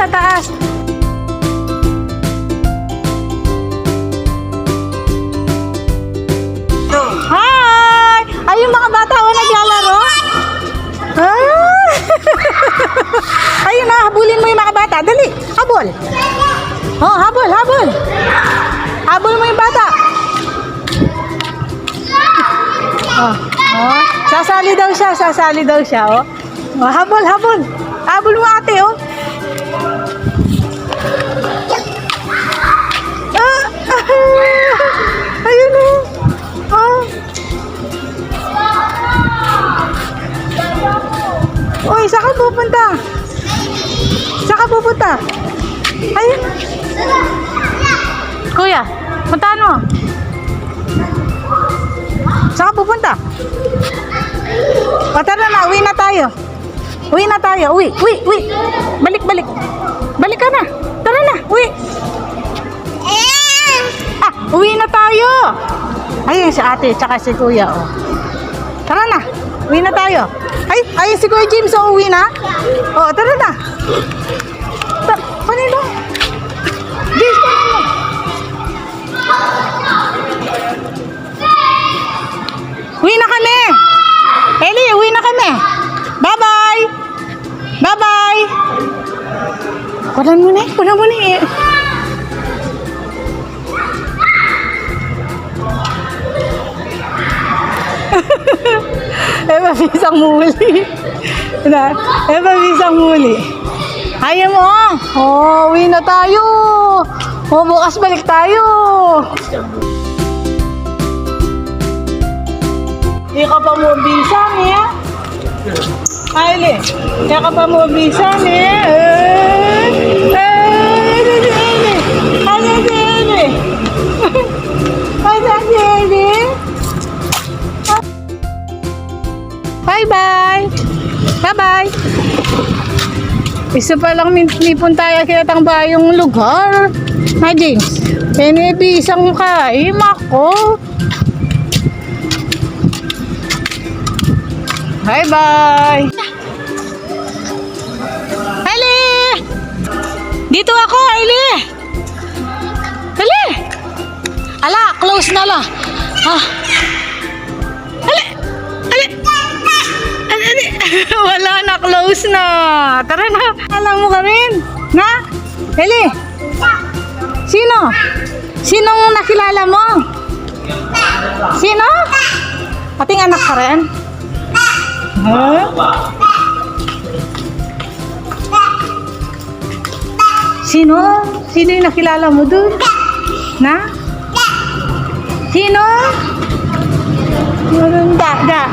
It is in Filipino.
sa taas. Hi! Ay, yung mga bata o naglalaro? Ay! Ayun na, habulin mo yung mga bata. Dali, habol. Oh, habol, habol. Habol mo yung bata. Oh, oh. Sasali daw siya, oh. Oh, habol, habol. Habol mo ate, oh. Ayun na. Oh. Uy, saan ka pupunta? Saan ka pupunta? Ayun. Kuya, puntahan mo. Saan ka pupunta? O tara na, uwi na tayo. Uwi na tayo, uwi. Balik. Balik ka na. Tara na, uwi. Ah, uwi na tayo. Ayun si ate, tsaka si kuya, oh. Tara na, uwi na tayo. Ay, si Kuya James, so uwi na? Oo, tara na. Panin mo. James, panin mo. Uwi na kami. Ellie, uwi na kami. Bye-bye. Bye-bye. Kunan mo na eh. Mabisang muli. Mabisang muli. Ayaw mo. Oh, uwi na tayo. Oh, bukas balik tayo. Di ka pa mo bisang eh. Ayli. Di ka pa mo bisang eh. Bye-bye! Bye-bye! Isa pa lang nipon tayo kinatang bayong lugar. Ha, James? Pinibisang ka. Mako! Bye-bye! Ali! Dito ako, Ali! Ali! Ala, close na la. Ah. Wala na, close na. Tara na. Alam mo ka rin. Na? Eli? Sino? Sinong nakilala mo? Sino? Ating anak ka rin? Huh? Sino? Sino yung nakilala mo dun? Na? Sino? Da.